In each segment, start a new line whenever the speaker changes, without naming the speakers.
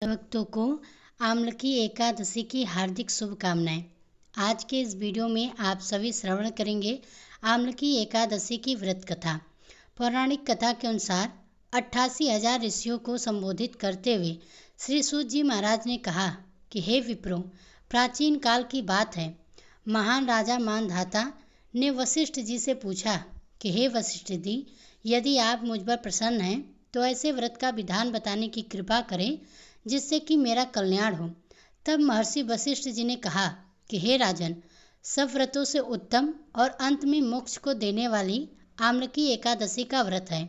भक्तों को आमलकी एकादशी की हार्दिक शुभकामनाएं। आज के इस वीडियो में आप सभी श्रवण करेंगे आमलकी एकादशी की व्रत कथा। पौराणिक कथा के अनुसार 88,000 ऋषियों को संबोधित करते हुए श्री सूत जी महाराज ने कहा कि हे विप्रो, प्राचीन काल की बात है, महान राजा मानधाता ने वशिष्ठ जी से पूछा कि हे वशिष्ठ जी, यदि आप मुझ पर प्रसन्न हैं तो ऐसे व्रत का विधान बताने की कृपा करें जिससे कि मेरा कल्याण हो। तब महर्षि वशिष्ठ जी ने कहा कि हे राजन, सब व्रतों से उत्तम और अंत में मोक्ष को देने वाली आमलकी एकादशी का व्रत है।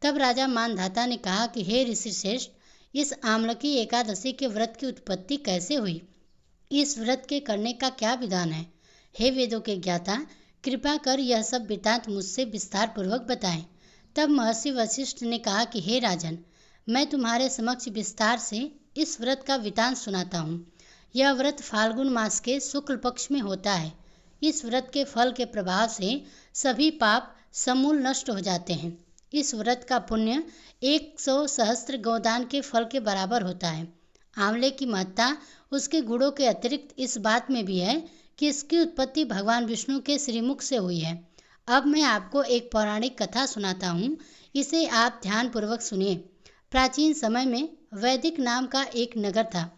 तब राजा मानधाता ने कहा कि हे ऋषि श्रेष्ठ, इस आमलकी एकादशी के व्रत की उत्पत्ति कैसे हुई? इस व्रत के करने का क्या विधान है? हे वेदों के ज्ञाता, कृपा कर यह सब वृत्तांत मुझसे विस्तार पूर्वक बताएं। तब महर्षि वशिष्ठ ने कहा कि हे राजन, मैं तुम्हारे समक्ष विस्तार से इस व्रत का वृत्तांत सुनाता हूँ। यह व्रत फाल्गुन मास के शुक्ल पक्ष में होता है। इस व्रत के फल के प्रभाव से सभी पाप समूल नष्ट हो जाते हैं। इस व्रत का पुण्य 100 सहस्त्र गोदान के फल के बराबर होता है। आंवले की महत्ता उसके गुणों के अतिरिक्त इस बात में भी है कि इसकी उत्पत्ति भगवान विष्णु के श्रीमुख से हुई है। अब मैं आपको एक पौराणिक कथा सुनाता हूँ, इसे आप ध्यान पूर्वक सुनिए। प्राचीन समय में वैदिक नाम का एक नगर था।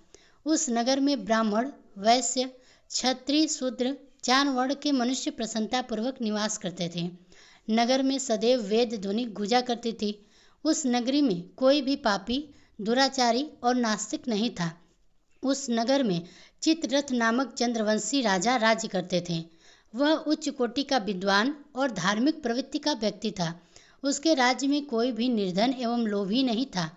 उस नगर में ब्राह्मण, वैश्य, क्षत्रिय, शूद्र 4 वर्ण के मनुष्य प्रसन्नता पूर्वक निवास करते थे। नगर में सदैव वेद ध्वनि गूंजा करती थी। उस नगरी में कोई भी पापी, दुराचारी और नास्तिक नहीं था। उस नगर में चित्ररथ नामक चंद्रवंशी राजा राज्य करते थे। वह उच्च कोटि का विद्वान और धार्मिक प्रवृत्ति का व्यक्ति था। उसके राज्य में कोई भी निर्धन एवं लोभी नहीं था।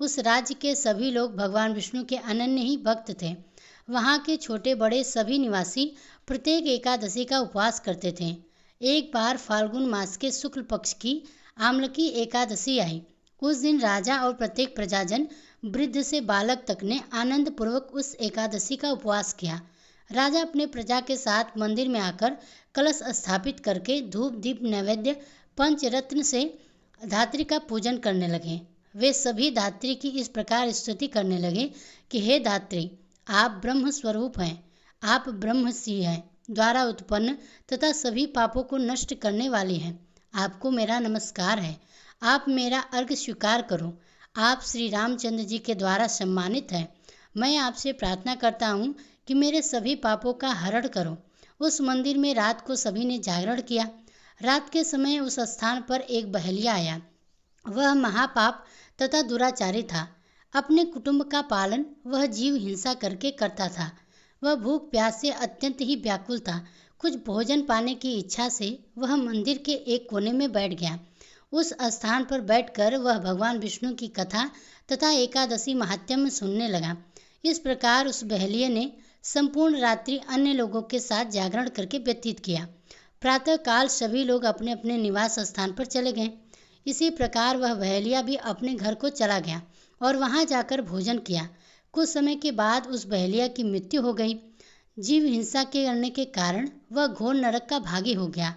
उस राज्य के सभी लोग भगवान विष्णु के अनन्य ही भक्त थे। वहाँ के छोटे बड़े सभी निवासी प्रत्येक एकादशी का उपवास करते थे। एक बार फाल्गुन मास के शुक्ल पक्ष की आमलकी एकादशी आई। उस दिन राजा और प्रत्येक प्रजाजन, वृद्ध से बालक तक ने आनंद पूर्वक उस एकादशी का उपवास किया। राजा अपने प्रजा के साथ मंदिर में आकर कलश स्थापित करके धूप दीप नैवेद्य पंचरत्न से धात्री का पूजन करने लगे। वे सभी धात्री की इस प्रकार स्तुति करने लगे कि हे धात्री, आप ब्रह्म स्वरूप हैं, आप ब्रह्म सी हैं, द्वारा उत्पन्न तथा सभी पापों को नष्ट करने वाली हैं। आपको मेरा नमस्कार है, आप मेरा अर्घ्य स्वीकार करो। आप श्री रामचंद्र जी के द्वारा सम्मानित हैं। मैं आपसे प्रार्थना करता हूँ कि मेरे सभी पापों का हरण करो। उस मंदिर में रात को सभी ने जागरण किया। रात के समय उस स्थान पर एक बहेलिया आया। वह महापाप तथा दुराचारी था। अपने कुटुंब का पालन वह जीव हिंसा करके करता था। वह भूख प्यास से अत्यंत ही व्याकुल था। कुछ भोजन पाने की इच्छा से वह मंदिर के एक कोने में बैठ गया। उस स्थान पर बैठकर वह भगवान विष्णु की कथा तथा एकादशी महात्म्य सुनने लगा। इस प्रकार उस बहेलिये ने संपूर्ण रात्रि अन्य लोगों के साथ जागरण करके व्यतीत किया। प्रातः काल सभी लोग अपने अपने निवास स्थान पर चले गए। इसी प्रकार वह बहेलिया भी अपने घर को चला गया और वहां जाकर भोजन किया। कुछ समय के बाद उस बहेलिया की मृत्यु हो गई। जीव हिंसा के करने के कारण वह घोर नरक का भागी हो गया।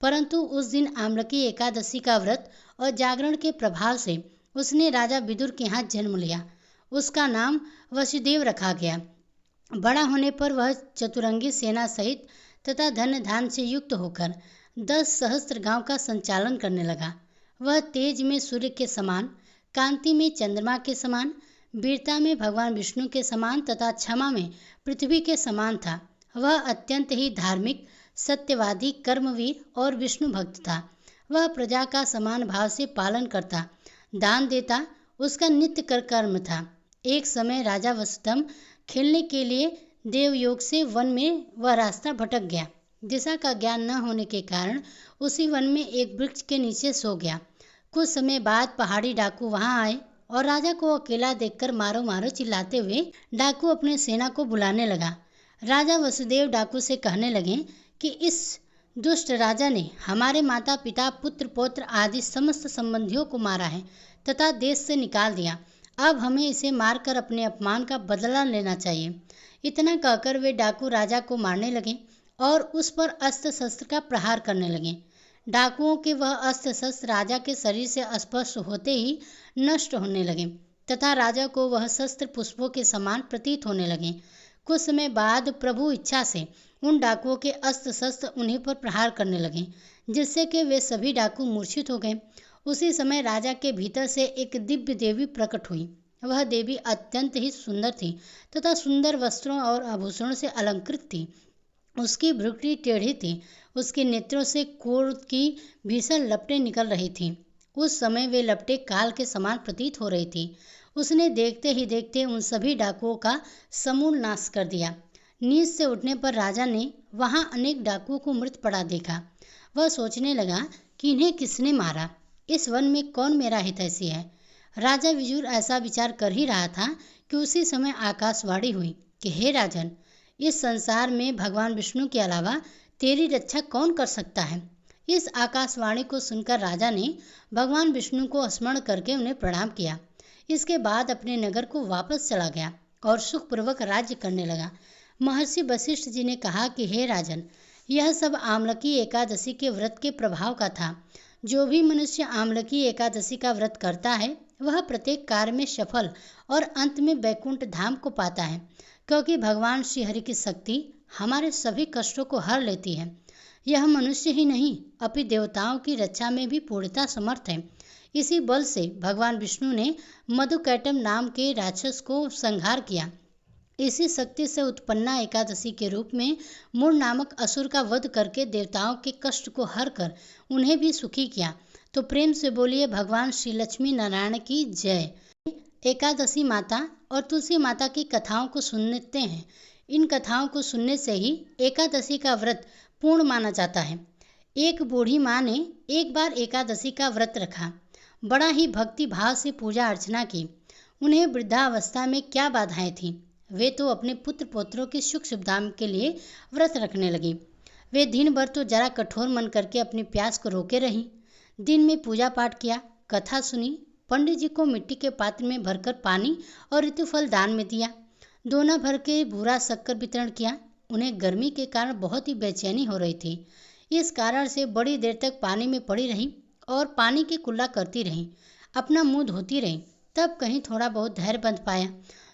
परंतु उस दिन आमलकी एकादशी का व्रत और जागरण के प्रभाव से उसने राजा विदुर के यहाँ जन्म लिया। उसका नाम वसुदेव रखा गया। बड़ा होने पर वह चतुरंगी सेना सहित तथा धन धान से युक्त होकर 10 सहस्त्र गांव का संचालन करने लगा। वह तेज में सूर्य के समान, कांति में चंद्रमा के समान, वीरता में भगवान विष्णु के समान तथा क्षमा में पृथ्वी के समान था। वह अत्यंत ही धार्मिक, सत्यवादी, कर्मवीर और विष्णु भक्त था। वह प्रजा का समान भाव से पालन करता, दान देता, उसका नित्य कर्म था। एक समय राजा वसुधम खेलने के लिए देवयोग से वन में वह रास्ता भटक गया। दिशा का ज्ञान न होने के कारण उसी वन में एक वृक्ष के नीचे सो गया। कुछ समय बाद पहाड़ी डाकू वहां आए और राजा को अकेला देखकर मारो मारो चिल्लाते हुए डाकू अपने सेना को बुलाने लगा। राजा वसुदेव डाकू से कहने लगे कि इस दुष्ट राजा ने हमारे माता पिता, पुत्र पौत्र आदि समस्त संबंधियों को मारा है तथा देश से निकाल दिया। अब हमें इसे मारकर अपने अपमान का बदला लेना चाहिए। इतना कहकर वे डाकू राजा को मारने लगे और उस पर अस्त्र शस्त्र का प्रहार करने लगे। डाकुओं के वह अस्त्र शस्त्र राजा के शरीर से स्पर्श होते ही नष्ट होने लगे। तथा राजा को वह शस्त्र पुष्पों के समान प्रतीत होने लगे। कुछ समय बाद प्रभु इच्छा से उन डाकुओं के अस्त्र शस्त्र उन्हीं पर प्रहार करने लगे, जिससे कि वे सभी डाकू मूर्छित हो गए। उसी समय राजा के भीतर से एक दिव्य देवी प्रकट हुई। वह देवी अत्यंत ही सुंदर थी तथा सुंदर वस्त्रों और आभूषणों से अलंकृत थी। उसकी भ्रुकुटी टेढ़ी थी, उसके नेत्रों से क्रोध की भीषण लपटें निकल रही थीं। उस समय वे लपटें काल के समान प्रतीत हो रही थी। उसने देखते ही देखते उन सभी डाकुओं का समूल नाश कर दिया। नींद से उठने पर राजा ने वहां अनेक डाकुओं को मृत पड़ा देखा। वह सोचने लगा कि इन्हें किसने मारा, इस वन में कौन मेरा हितैषी है। राजा विजुर ऐसा विचार कर ही रहा था कि उसी समय आकाशवाणी हुई कि हे राजन, इस संसार में भगवान विष्णु के अलावा तेरी रक्षा कौन कर सकता है। इस आकाशवाणी को सुनकर राजा ने भगवान विष्णु को स्मरण करके उन्हें प्रणाम किया। इसके बाद अपने नगर को वापस चला गया और सुखपूर्वक राज्य करने लगा। महर्षि वशिष्ठ जी ने कहा कि हे राजन, यह सब आमलकी एकादशी के व्रत के प्रभाव का था। जो भी मनुष्य आमलकी एकादशी का व्रत करता है वह प्रत्येक कार्य में सफल और अंत में वैकुंठ धाम को पाता है, क्योंकि भगवान श्री हरि की शक्ति हमारे सभी कष्टों को हर लेती है। यह मनुष्य ही नहीं अपितु देवताओं की रक्षा में भी पूर्णतः समर्थ है। इसी बल से भगवान विष्णु ने मधुकैटम नाम के राक्षस को संहार किया। इसी शक्ति से उत्पन्ना एकादशी के रूप में मूर नामक असुर का वध करके देवताओं के कष्ट को हर कर उन्हें भी सुखी किया। तो प्रेम से बोलिए भगवान श्री लक्ष्मी नारायण की जय। एकादशी माता और तुलसी माता की कथाओं को सुनते हैं। इन कथाओं को सुनने से ही एकादशी का व्रत पूर्ण माना जाता है। एक बूढ़ी माँ ने एक बार एकादशी का व्रत रखा। बड़ा ही भक्ति भाव से पूजा अर्चना की। उन्हें वृद्धावस्था में क्या बाधाएं थीं, वे तो अपने पुत्र पौत्रों की सुख सुविधा के लिए व्रत रखने लगी। वे दिन भर तो जरा कठोर मन करके अपनी प्यास को रोके रहीं। दिन में पूजा पाठ किया, कथा सुनी, पंडित जी को मिट्टी के पात्र में भरकर पानी और ऋतुफल दान में दिया। दोना भर के बूरा शक्कर वितरण किया। उन्हें गर्मी के कारण बहुत ही बेचैनी हो रही थी। इस कारण से बड़ी देर तक पानी में पड़ी रहीं और पानी की कुल्ला करती रहीं, अपना मुंह धोती रहीं। तब कहीं थोड़ा बहुत धैर्य बंध पाया।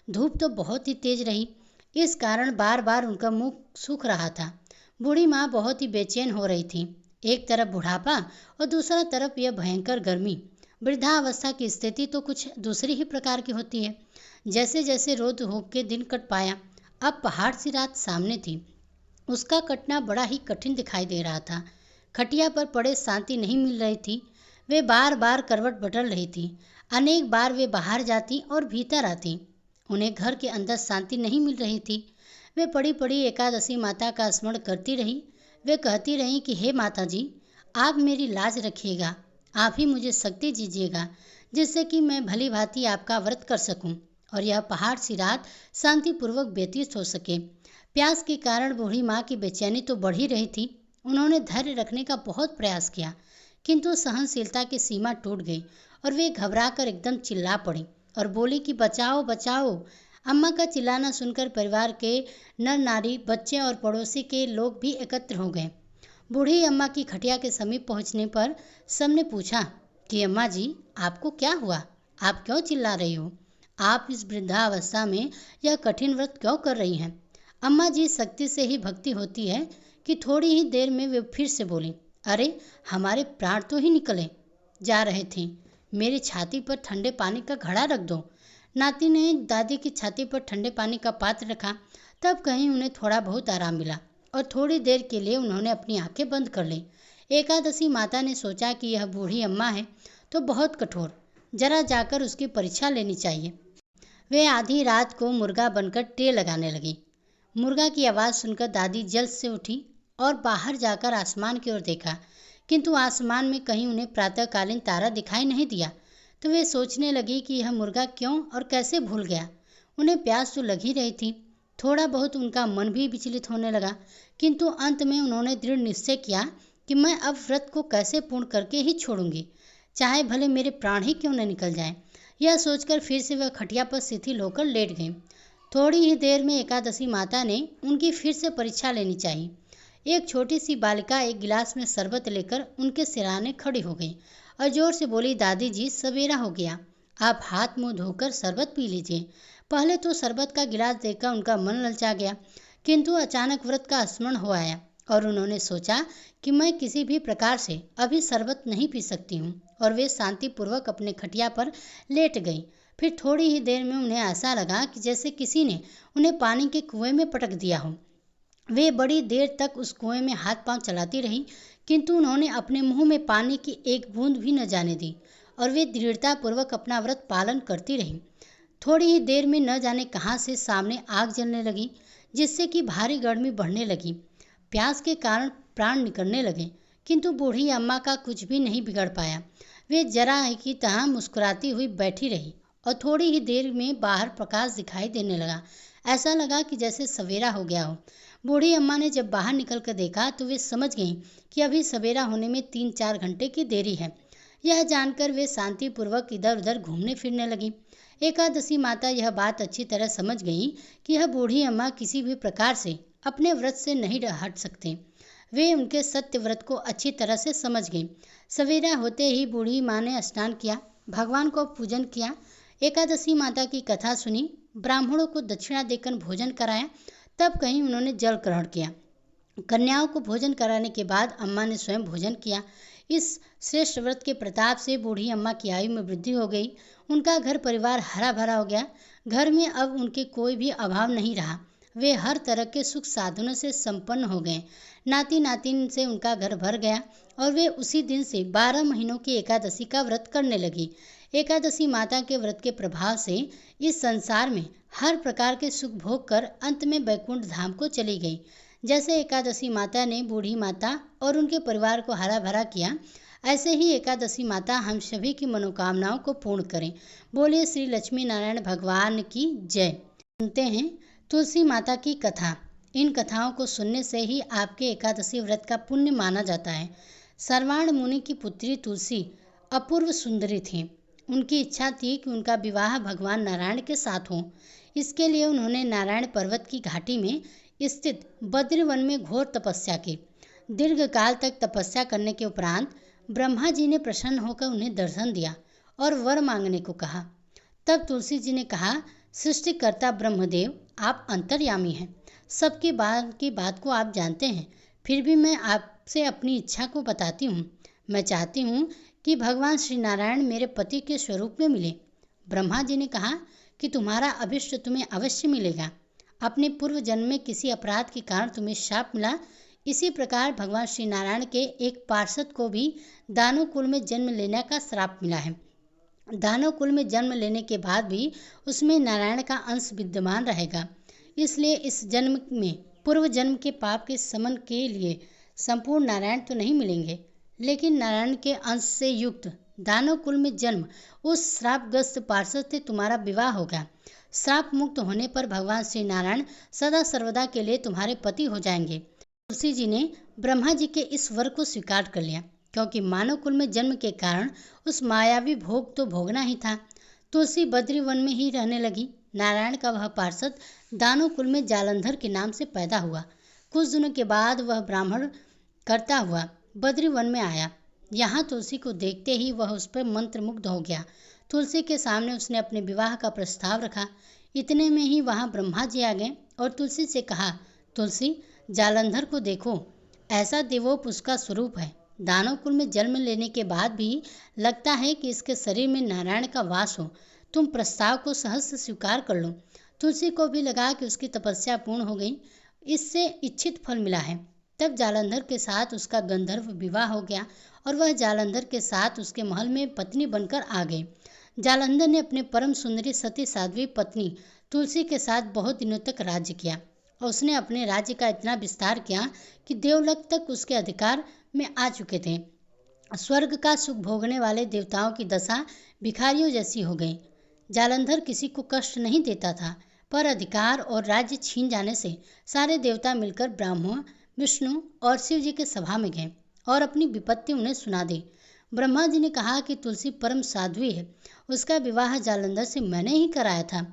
धूप तो बहुत ही तेज रही, इस कारण बार बार उनका मुंह सूख रहा था। बूढ़ी माँ बहुत ही बेचैन हो रही थी। एक तरफ बुढ़ापा और दूसरा तरफ यह भयंकर गर्मी। वृद्धावस्था की स्थिति तो कुछ दूसरी ही प्रकार की होती है। जैसे जैसे रोज होके दिन कट पाया, अब पहाड़ सी रात सामने थी। उसका कटना बड़ा ही कठिन दिखाई दे रहा था। खटिया पर पड़े शांति नहीं मिल रही थी। वे बार बार करवट बदल रही थी। अनेक बार वे बाहर जाती और भीतर आती। उन्हें घर के अंदर शांति नहीं मिल रही थी। वे पड़ी पड़ी एकादशी माता का स्मरण करती रही। वे कहती रहीं कि हे माता जी, आप मेरी लाज रखिएगा, आप ही मुझे शक्ति दीजिएगा, जिससे कि मैं भली भांति आपका व्रत कर सकूं और यह पहाड़ सी रात शांतिपूर्वक व्यतीत हो सके। प्यास के कारण बूढ़ी माँ की बेचैनी तो बढ़ ही रही थी। उन्होंने धैर्य रखने का बहुत प्रयास किया, किंतु सहनशीलता की सीमा टूट गई और वे घबराकर एकदम चिल्ला पड़ी और बोली कि बचाओ बचाओ। अम्मा का चिल्लाना सुनकर परिवार के नर नारी, बच्चे और पड़ोसी के लोग भी एकत्र हो गए। बूढ़ी अम्मा की खटिया के समीप पहुंचने पर सबने पूछा कि अम्मा जी, आपको क्या हुआ? आप क्यों चिल्ला रही हो? आप इस वृद्धावस्था में यह कठिन व्रत क्यों कर रही हैं? अम्मा जी शक्ति से ही भक्ति होती है कि थोड़ी ही देर में वे फिर से बोली, अरे हमारे प्राण तो ही निकले जा रहे थे। मेरी छाती पर ठंडे पानी का घड़ा रख दो। नाती ने दादी की छाती पर ठंडे पानी का पात्र रखा। तब कहीं उन्हें थोड़ा बहुत आराम मिला और थोड़ी देर के लिए उन्होंने अपनी आंखें बंद कर ली। एकादशी माता ने सोचा कि यह बूढ़ी अम्मा है तो बहुत कठोर, जरा जाकर उसकी परीक्षा लेनी चाहिए। वे आधी रात को मुर्गा बनकर टे लगाने लगी। मुर्गा की आवाज़ सुनकर दादी जल्द से उठी और बाहर जाकर आसमान की ओर देखा, किंतु आसमान में कहीं उन्हें प्रातःकालीन तारा दिखाई नहीं दिया। तो वे सोचने लगी कि यह मुर्गा क्यों और कैसे भूल गया। उन्हें प्यास तो लग ही रही थी। थोड़ा बहुत उनका मन भी विचलित होने लगा, किंतु अंत में उन्होंने दृढ़ निश्चय किया कि मैं अब व्रत को कैसे पूर्ण करके ही छोड़ूंगी, चाहे भले मेरे प्राण ही क्यों न निकल जाएं। यह सोचकर फिर से वह खटिया पर शिथिल होकर लेट गई। थोड़ी ही देर में एकादशी माता ने उनकी फिर से परीक्षा लेनी चाहिए। एक छोटी सी बालिका एक गिलास में शरबत लेकर उनके सिरहाने खड़ी हो गई और जोर से बोली, दादी जी, सवेरा हो गया, आप हाथ मुंह धोकर शरबत पी लीजिए। पहले तो शरबत का गिलास देखकर उनका मन ललचा गया, किंतु अचानक व्रत का स्मरण हो आया और उन्होंने सोचा कि मैं किसी भी प्रकार से अभी शरबत नहीं पी सकती हूँ, और वे शांतिपूर्वक अपने खटिया पर लेट गई। फिर थोड़ी ही देर में उन्हें ऐसा लगा कि जैसे किसी ने उन्हें पानी के कुएं में पटक दिया हो। वे बड़ी देर तक उस कुएं में हाथ पांव चलाती रहीं, किंतु उन्होंने अपने मुंह में पानी की एक बूंद भी न जाने दी और वे दृढ़तापूर्वक अपना व्रत पालन करती रहीं। थोड़ी ही देर में न जाने कहाँ से सामने आग जलने लगी, जिससे कि भारी गर्मी बढ़ने लगी। प्यास के कारण प्राण निकलने लगे, किंतु बूढ़ी अम्मा का कुछ भी नहीं बिगड़ पाया। वे जरा की तरह मुस्कुराती हुई बैठी रही और थोड़ी ही देर में बाहर प्रकाश दिखाई देने लगा। ऐसा लगा कि जैसे सवेरा हो गया हो। बूढ़ी अम्मा ने जब बाहर निकल कर देखा तो वे समझ गईं कि अभी सवेरा होने में 3-4 घंटे की देरी है। यह जानकर वे शांतिपूर्वक इधर उधर घूमने फिरने लगी। एकादशी माता यह बात अच्छी तरह समझ गईं कि यह बूढ़ी अम्मा किसी भी प्रकार से अपने व्रत से नहीं हट सकते। वे उनके सत्य व्रत को अच्छी तरह से समझ गईं। सवेरा होते ही बूढ़ी माँ ने स्नान किया, भगवान को पूजन किया, एकादशी माता की कथा सुनी, ब्राह्मणों को दक्षिणा देकर भोजन कराया, तब कहीं उन्होंने जल ग्रहण किया। कन्याओं को भोजन कराने के बाद अम्मा ने स्वयं भोजन किया। इस श्रेष्ठ व्रत के प्रताप से बूढ़ी अम्मा की आयु में वृद्धि हो गई। उनका घर परिवार हरा भरा हो गया। घर में अब उनके कोई भी अभाव नहीं रहा। वे हर तरह के सुख साधनों से संपन्न हो गए। नाती नातिन से उनका घर भर गया और वे उसी दिन से 12 महीनों की एकादशी का व्रत करने लगी। एकादशी माता के व्रत के प्रभाव से इस संसार में हर प्रकार के सुख भोग कर अंत में वैकुंठ धाम को चली गई। जैसे एकादशी माता ने बूढ़ी माता और उनके परिवार को हरा भरा किया, ऐसे ही एकादशी माता हम सभी की मनोकामनाओं को पूर्ण करें। बोलिए श्री लक्ष्मी नारायण भगवान की जय। सुनते हैं तुलसी माता की कथा। इन कथाओं को सुनने से ही आपके एकादशी व्रत का पुण्य माना जाता है। सर्वाण मुनि की पुत्री तुलसी अपूर्व सुंदरी थी। उनकी इच्छा थी कि उनका विवाह भगवान नारायण के साथ हो। इसके लिए उन्होंने नारायण पर्वत की घाटी में स्थित बद्रीवन में घोर तपस्या की। दीर्घ काल तक तपस्या करने के उपरांत ब्रह्मा जी ने प्रसन्न होकर उन्हें दर्शन दिया और वर मांगने को कहा। तब तुलसी जी ने कहा, सृष्टिकर्ता ब्रह्मदेव, आप अंतर्यामी हैं, सबकी बात को आप जानते हैं, फिर भी मैं आपसे अपनी इच्छा को बताती हूँ। मैं चाहती हूँ कि भगवान श्री नारायण मेरे पति के स्वरूप में मिले। ब्रह्मा जी ने कहा कि तुम्हारा अभिष्ट तुम्हें अवश्य मिलेगा। अपने पूर्व जन्म में किसी अपराध के कारण तुम्हें शाप मिला, इसी प्रकार भगवान श्री नारायण के एक पार्षद को भी दानव कुल में जन्म लेने का श्राप मिला है। दानव कुल में जन्म लेने के बाद भी उसमें नारायण का अंश विद्यमान रहेगा। इसलिए इस जन्म में पूर्व जन्म के पाप के शमन के लिए संपूर्ण नारायण तो नहीं मिलेंगे, लेकिन नारायण के अंश से युक्त दानव कुल में जन्म उस श्रापग्रस्त पार्षद से तुम्हारा विवाह होगा। श्राप मुक्त होने पर भगवान श्री नारायण सदा सर्वदा के लिए तुम्हारे पति हो जाएंगे। तुलसी जी ने ब्रह्मा जी के इस वर को स्वीकार कर लिया, क्योंकि मानव कुल में जन्म के कारण उस मायावी भोग तो भोगना ही था। तुलसी बद्री वन में ही रहने लगी। नारायण का वह पार्षद दानव कुल में जालंधर के नाम से पैदा हुआ। कुछ दिनों के बाद वह ब्राह्मण करता हुआ बद्री वन में आया। यहाँ तुलसी को देखते ही वह उस पर मंत्रमुग्ध हो गया। तुलसी के सामने उसने अपने विवाह का प्रस्ताव रखा। इतने में ही वहाँ ब्रह्मा जी आ गए और तुलसी से कहा, तुलसी, जालंधर को देखो, ऐसा देवोप उसका स्वरूप है। दानव कुल में जन्म लेने के बाद भी लगता है कि इसके शरीर में नारायण का वास हो। तुम प्रस्ताव को सहज स्वीकार कर लो। तुलसी को भी लगा कि उसकी तपस्या पूर्ण हो गई, इससे इच्छित फल मिला है। तब जालंधर के साथ उसका गंधर्व विवाह हो गया और वह जालंधर के साथ उसके महल में पत्नी बनकर आ गई। जालंधर ने अपने परम सुंदरी सती साध्वी पत्नी तुलसी के साथ बहुत दिनों तक राज्य किया और उसने अपने राज्य का इतना विस्तार किया कि देवलोक तक उसके अधिकार में आ चुके थे। स्वर्ग का सुख भोगने वाले देवताओं की दशा भिखारियों जैसी हो गई। जालंधर किसी को कष्ट नहीं देता था, पर अधिकार और राज्य छीन जाने से सारे देवता मिलकर ब्रह्मा, विष्णु और शिव जी के सभा में गए और अपनी विपत्ति उन्हें सुना दी। ब्रह्मा जी ने कहा कि तुलसी परम साध्वी है, उसका विवाह जालंधर से मैंने ही कराया था।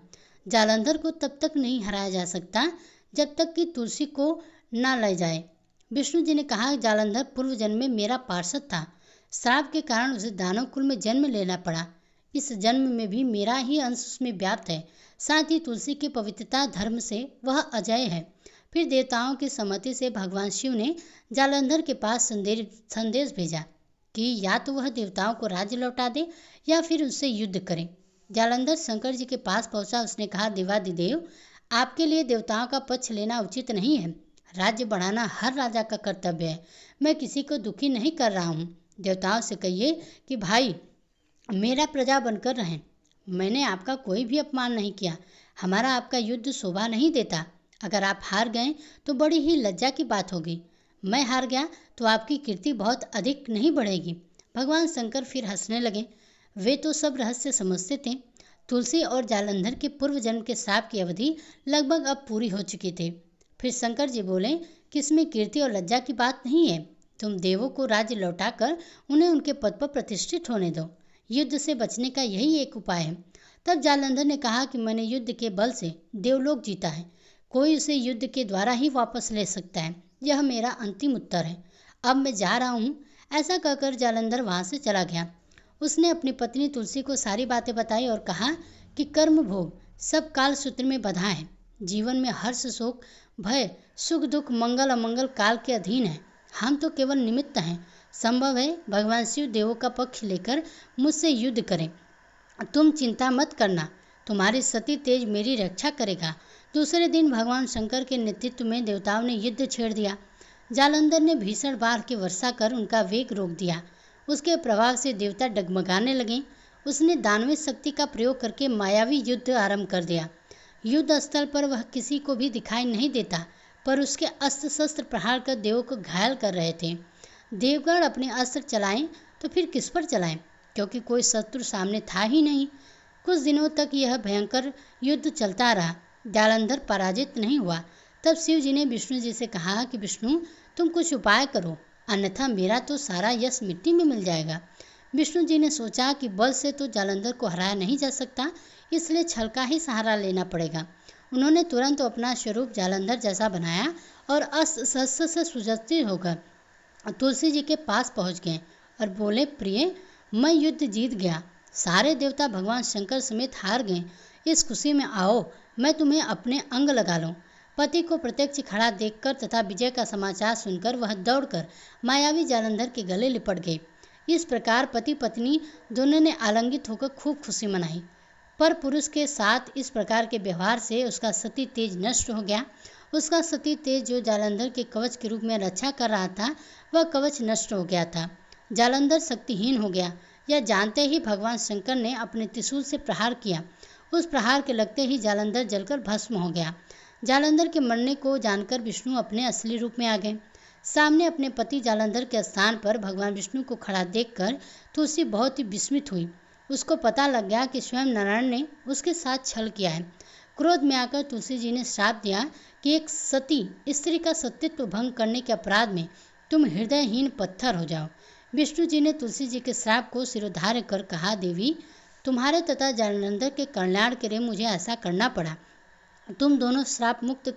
जालंधर को तब तक नहीं हराया जा सकता जब तक कि तुलसी को न ले जाए। विष्णु जी ने कहा, जालंधर पूर्व जन्म में मेरा पार्षद था। श्राप के कारण उसे दानव कुल में जन्म लेना पड़ा, इस जन्म में भी मेरा ही अंश उसमें व्याप्त है। साथ ही तुलसी की पवित्रता धर्म से वह अजय है। फिर देवताओं की सम्मति से भगवान शिव ने जालंधर के पास संदेश भेजा कि या तो वह देवताओं को राज्य लौटा दे या फिर उससे युद्ध करे। जालंधर शंकर जी के पास पहुंचा। उसने कहा, देवादिदेव, आपके लिए देवताओं का पक्ष लेना उचित नहीं है। राज्य बढ़ाना हर राजा का कर्तव्य है। मैं किसी को दुखी नहीं कर रहा हूँ। देवताओं से कहिए कि भाई मेरा प्रजा बनकर रहें। मैंने आपका कोई भी अपमान नहीं किया। हमारा आपका युद्ध शोभा नहीं देता। अगर आप हार गए तो बड़ी ही लज्जा की बात होगी। मैं हार गया तो आपकी कीर्ति बहुत अधिक नहीं बढ़ेगी। भगवान शंकर फिर हंसने लगे। वे तो सब रहस्य समझते थे। तुलसी और जालंधर के पूर्व जन्म के श्राप की अवधि लगभग अब पूरी हो चुकी थी। फिर शंकर जी बोले कि इसमें कीर्ति और लज्जा की बात नहीं है। तुम देवों को राज्य लौटाकर उन्हें उनके पद पर प्रतिष्ठित होने दो। युद्ध से बचने का यही एक उपाय है। तब जालंधर ने कहा कि मैंने युद्ध के बल से देवलोक जीता है। कोई उसे युद्ध के द्वारा ही वापस ले सकता है। यह मेरा अंतिम उत्तर है। अब मैं जा रहा हूँ। ऐसा कहकर जालंधर वहाँ से चला गया। उसने अपनी पत्नी तुलसी को सारी बातें बताई और कहा कि कर्म भोग सब काल सूत्र में बंधा है। जीवन में हर्ष शोक भय सुख दुख मंगल अमंगल काल के अधीन है। हम तो केवल निमित्त हैं। संभव है भगवान शिव देवों का पक्ष लेकर मुझसे युद्ध करें। तुम चिंता मत करना। तुम्हारी सती तेज मेरी रक्षा करेगा। दूसरे दिन भगवान शंकर के नेतृत्व में देवताओं ने युद्ध छेड़ दिया। जालंधर ने भीषण बाढ़ की वर्षा कर उनका वेग रोक दिया। उसके प्रभाव से देवता डगमगाने लगे। उसने दानवी शक्ति का प्रयोग करके मायावी युद्ध आरंभ कर दिया। युद्ध स्थल पर वह किसी को भी दिखाई नहीं देता, पर उसके अस्त्र शस्त्र प्रहार कर देवों को घायल कर रहे थे। देवगण अपने अस्त्र चलाएं तो फिर किस पर चलाएं, क्योंकि कोई शत्रु सामने था ही नहीं। कुछ दिनों तक यह भयंकर युद्ध चलता रहा। जालंधर पराजित नहीं हुआ। तब शिव जी ने विष्णु जी से कहा कि विष्णु, तुम कुछ उपाय करो, अन्यथा मेरा तो सारा यश मिट्टी में मिल जाएगा। विष्णु जी ने सोचा कि बल से तो जालंधर को हराया नहीं जा सकता, इसलिए छल का ही सहारा लेना पड़ेगा। उन्होंने तुरंत अपना स्वरूप जालंधर जैसा बनाया और अस्त्र शस्त्र से सुसज्जित होकर तुलसी जी के पास पहुंच गए और बोले, प्रिय, मैं युद्ध जीत गया। सारे देवता भगवान शंकर समेत हार गए। इस खुशी में आओ, मैं तुम्हें अपने अंग लगा लूं। पति को प्रत्यक्ष खड़ा देखकर तथा विजय का समाचार सुनकर वह दौड़कर मायावी जालंधर के गले लिपट गए। इस प्रकार पति पत्नी दोनों ने आलिंगित होकर खूब खुशी मनाई। पर पुरुष के साथ इस प्रकार के व्यवहार से उसका सती तेज नष्ट हो गया। उसका सती तेज जो जालंधर के कवच के रूप में रक्षा कर रहा था, वह कवच नष्ट हो गया था। जालंधर शक्तिहीन हो गया। यह जानते ही भगवान शंकर ने अपने त्रिशूल से प्रहार किया। उस प्रहार के लगते ही जालंधर जलकर भस्म हो गया। जालंधर के मरने को जानकर विष्णु अपने असली रूप में आ गए। सामने अपने पति जालंधर के स्थान पर भगवान विष्णु को खड़ा देखकर तुलसी बहुत ही विस्मित हुई। उसको पता लग गया कि स्वयं नारायण ने उसके साथ छल किया है। क्रोध में आकर तुलसी जी ने श्राप दिया कि एक सती स्त्री का सतीत्व भंग करने के अपराध में तुम हृदयहीन पत्थर हो जाओ। विष्णु जी ने तुलसी जी के श्राप को सिरोधार्य कर कहा, देवी, तुम्हारे तथा जालंधर के कल्याण के लिए मुझे ऐसा करना पड़ा। तुम दोनों श्राप मुक्त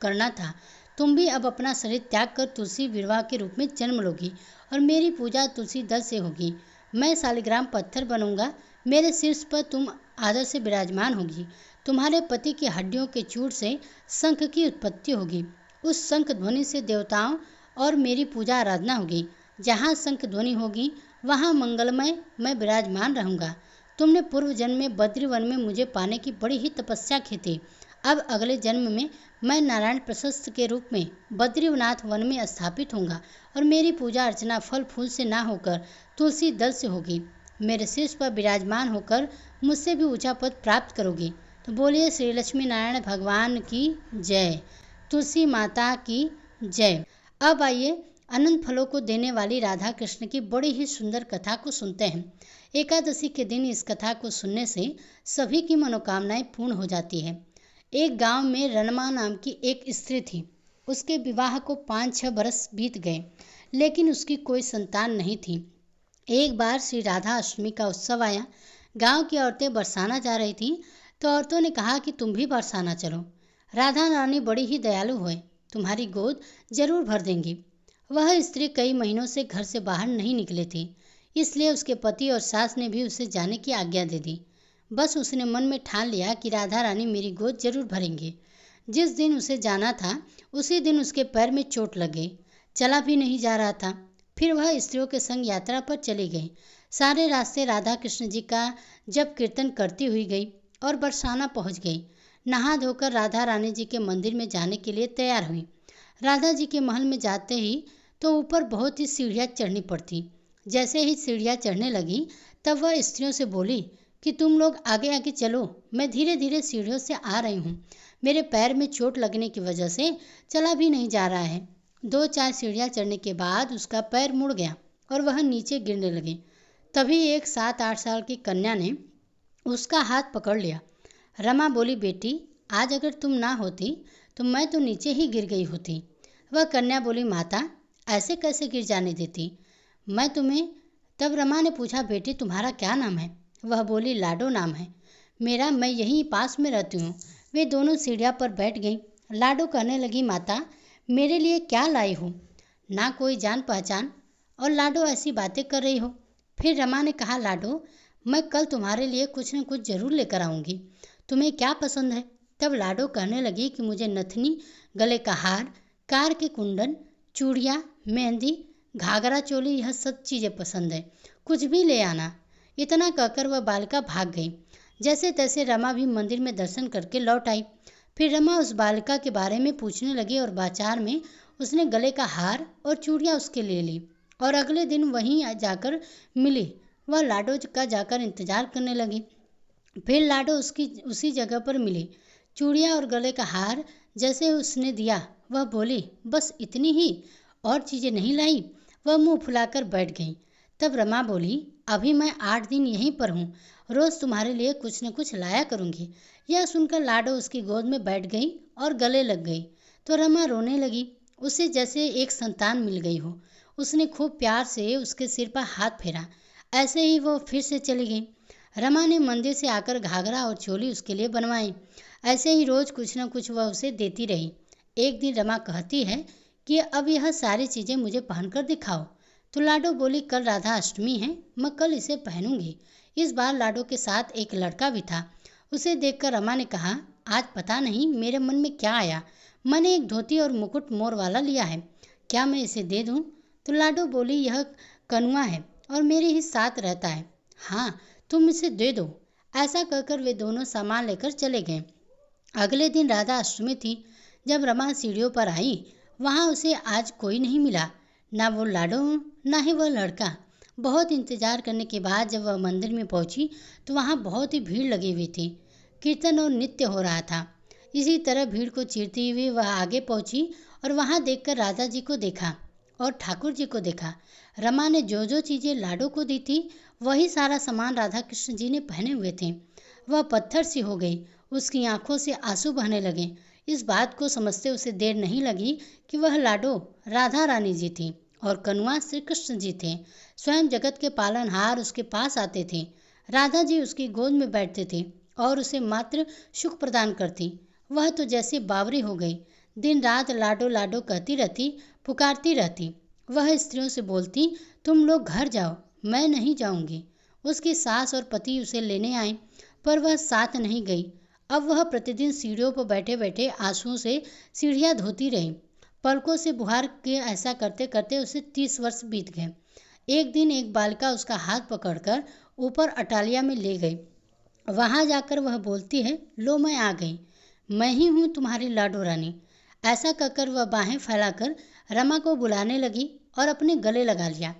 करना था। तुम भी अब अपना शरीर त्याग कर तुलसी विवाह के रूप में जन्म लोगी और मेरी पूजा तुलसी दल से होगी। मैं शालिग्राम पत्थर बनूंगा। मेरे शीर्ष पर तुम आदर से विराजमान होगी। तुम्हारे पति की हड्डियों के चूर से शंख की उत्पत्ति होगी। उस शंख ध्वनि से देवताओं और मेरी पूजा आराधना होगी। जहाँ शंख ध्वनि होगी वहाँ मंगलमय मैं विराजमान रहूँगा। तुमने पूर्व जन्म में बद्रीवन में मुझे पाने की बड़ी ही तपस्या की थी। अब अगले जन्म में मैं नारायण प्रशस्त के रूप में बद्रीनाथ वन में स्थापित होऊंगा और मेरी पूजा अर्चना फल फूल से ना होकर तुलसी दल से होगी। मेरे शीर्ष पर विराजमान होकर मुझसे भी ऊंचा पद प्राप्त करोगी। तो बोलिए श्री लक्ष्मी नारायण भगवान की जय, तुलसी माता की जय। अब आइए अनंत फलों को देने वाली राधा कृष्ण की बड़ी ही सुंदर कथा को सुनते हैं। एकादशी के दिन इस कथा को सुनने से सभी की मनोकामनाएं पूर्ण हो जाती है। एक गांव में रणमा नाम की एक स्त्री थी। उसके विवाह को 5-6 बरस बीत गए, लेकिन उसकी कोई संतान नहीं थी। एक बार श्री राधा अष्टमी का उत्सव आया। गांव की औरतें बरसाना जा रही थी, तो औरतों ने कहा कि तुम भी बरसाना चलो। राधा रानी बड़ी ही दयालु हुए, तुम्हारी गोद जरूर भर देंगी। वह स्त्री कई महीनों से घर से बाहर नहीं निकले थी। इसलिए उसके पति और सास ने भी उसे जाने की आज्ञा दे दी। बस उसने मन में ठान लिया कि राधा रानी मेरी गोद जरूर भरेंगे। जिस दिन उसे जाना था उसी दिन उसके पैर में चोट लग गई, चला भी नहीं जा रहा था। फिर वह स्त्रियों के संग यात्रा पर चली गई। सारे रास्ते राधा कृष्ण जी का जप कीर्तन करती हुई गई और बरसाना पहुंच गई। नहा धोकर राधा रानी जी के मंदिर में जाने के लिए तैयार हुई। राधा जी के महल में जाते ही तो ऊपर बहुत ही सीढ़ियाँ चढ़नी पड़ती। जैसे ही सीढ़ियाँ चढ़ने लगी तब वह स्त्रियों से बोली कि तुम लोग आगे आगे चलो, मैं धीरे धीरे सीढ़ियों से आ रही हूँ। मेरे पैर में चोट लगने की वजह से चला भी नहीं जा रहा है। 2-4 सीढ़ियाँ चढ़ने के बाद उसका पैर मुड़ गया और वह नीचे गिरने लगी। तभी एक 7-8 साल की कन्या ने उसका हाथ पकड़ लिया। रमा बोली, बेटी आज अगर तुम ना होती तो मैं तो नीचे ही गिर गई होती। वह कन्या बोली, माता ऐसे कैसे गिर जाने देती मैं तुम्हें। तब रमा ने पूछा, बेटी तुम्हारा क्या नाम है? वह बोली, लाडो नाम है मेरा, मैं यहीं पास में रहती हूँ। वे दोनों सीढ़ियाँ पर बैठ गईं। लाडो कहने लगी, माता मेरे लिए क्या लाई हो? ना कोई जान पहचान और लाडो ऐसी बातें कर रही हो। फिर रमा ने कहा, लाडो मैं कल तुम्हारे लिए कुछ न कुछ जरूर लेकर आऊँगी, तुम्हें क्या पसंद है? तब लाडो कहने लगी कि मुझे नथनी, गले का हार, कार के कुंडन, चूड़ियाँ, मेहंदी, घाघरा चोली, यह सब चीज़ें पसंद है, कुछ भी ले आना। इतना कहकर वह बालिका भाग गई। जैसे तैसे रमा भी मंदिर में दर्शन करके लौट आई। फिर रमा उस बालिका के बारे में पूछने लगी और बाजार में उसने गले का हार और चूड़ियाँ उसके ले ली और अगले दिन वहीं जाकर मिली। वह लाडो का जाकर इंतजार करने लगी। फिर लाडो उसकी उसी जगह पर मिली। चूड़ियाँ और गले का हार जैसे उसने दिया, वह बोली, बस इतनी ही, और चीज़ें नहीं लाई? वह मुंह फुलाकर बैठ गई। तब रमा बोली, अभी मैं 8 दिन यहीं पर हूँ, रोज़ तुम्हारे लिए कुछ न कुछ लाया करूँगी। यह सुनकर लाडो उसकी गोद में बैठ गई और गले लग गई तो रमा रोने लगी। उसे जैसे एक संतान मिल गई हो। उसने खूब प्यार से उसके सिर पर हाथ फेरा। ऐसे ही वो फिर से चली गई। रमा ने मंदिर से आकर घाघरा और चोली उसके लिए बनवाई। ऐसे ही रोज़ कुछ न कुछ वह उसे देती रही। एक दिन रमा कहती है कि अब यह सारी चीज़ें मुझे पहनकर दिखाओ। तो लाडो बोली, कल राधा अष्टमी है, मैं कल इसे पहनूंगी। इस बार लाडो के साथ एक लड़का भी था। उसे देखकर रमा ने कहा, आज पता नहीं मेरे मन में क्या आया, मैंने एक धोती और मुकुट मोर वाला लिया है, क्या मैं इसे दे दूं? तो लाडो बोली, यह कनुआ है और मेरे ही साथ रहता है, हाँ तुम इसे दे दो। ऐसा कहकर वे दोनों सामान लेकर चले गए। अगले दिन राधा अष्टमी थी। जब रमा सीढ़ियों पर आई, वहाँ उसे आज कोई नहीं मिला, ना वो लाडो ना ही वह लड़का। बहुत इंतजार करने के बाद जब वह मंदिर में पहुंची तो वहाँ बहुत ही भीड़ लगी हुई थी। कीर्तन और नृत्य हो रहा था। इसी तरह भीड़ को चीरती हुई वह आगे पहुंची और वहाँ देखकर राधा जी को देखा और ठाकुर जी को देखा। रमा ने जो जो चीज़ें लाडो को दी थी वही सारा सामान राधा कृष्ण जी ने पहने हुए थे। वह पत्थर सी हो गई, उसकी आंखों से आंसू बहने लगे। इस बात को समझते उसे देर नहीं लगी कि वह लाडो राधा रानी जी थी और कनुआ श्री कृष्ण जी थे। स्वयं जगत के पालनहार उसके पास आते थे। राधा जी उसकी गोद में बैठते थे और उसे मात्र सुख प्रदान करती। वह तो जैसे बावरी हो गई, दिन रात लाडो लाडो कहती रहती, पुकारती रहती। वह स्त्रियों से बोलती, तुम लोग घर जाओ, मैं नहीं जाऊंगी। उसकी सास और पति उसे लेने आए पर वह साथ नहीं गई। अब वह प्रतिदिन सीढ़ियों पर बैठे बैठे आंसुओं से सीढ़ियाँ धोती रही। पलकों से बुहार के ऐसा करते करते उसे 30 वर्ष बीत गए। एक दिन एक बालिका उसका हाथ पकड़कर ऊपर अटालिया में ले गई। वहाँ जाकर वह बोलती है, लो मैं आ गई, मैं ही हूँ तुम्हारी लाडो रानी। ऐसा कहकर वह बाहें फैलाकर रमा को बुलाने लगी और अपने गले लगा लिया।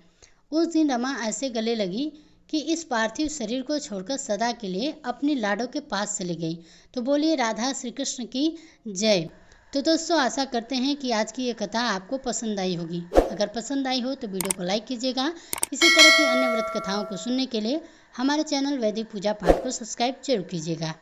उस दिन रमा ऐसे गले लगी कि इस पार्थिव शरीर को छोड़कर सदा के लिए अपनी लाडो के पास चली गई। तो बोलिए राधा श्री कृष्ण की जय। तो दोस्तों आशा करते हैं कि आज की ये कथा आपको पसंद आई होगी। अगर पसंद आई हो तो वीडियो को लाइक कीजिएगा। इसी तरह की अन्य व्रत कथाओं को सुनने के लिए हमारे चैनल वैदिक पूजा पाठ को सब्सक्राइब जरूर कीजिएगा।